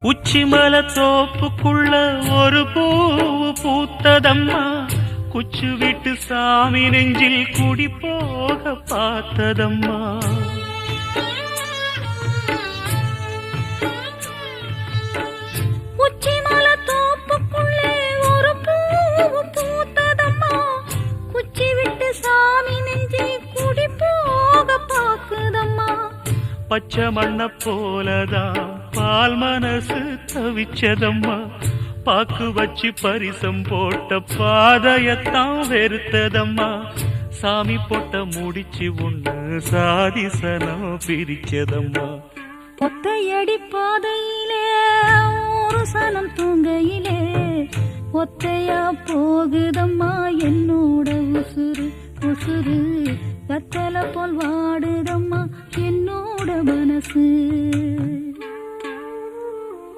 உச்சிமல தோப்புக்குள்ள ஒரு பூவு பூத்ததம்மா, குச்சு விட்டு சாமி நெஞ்சில் குடி போக பார்த்ததம்மா. உச்சிமல தோப்புக்குள்ளே ஒரு பூவு பூத்ததம்மா, குச்சி விட்டு சாமி நெஞ்சில் குடி போக பாக்குதம்மா. பச்சை மண்ண போலதான் பால் மனசு தவிச்சதம்மா, பாக்கு வச்சு பரிசம் போட்ட பாதையத்தான் வெறுத்ததம்மா. சாமி போட்ட முடிச்சு ஒண்ணு சாதிசனம் பிரிச்சதம்மா. ஒத்தையடி பாதையிலே ஒரு சனம் தூங்கையிலே ஒத்தையா போகுதம்மா என்னோட உசுறு உசுறு. கத்தல போல் வாடுதம்மா என்னோட மனசு.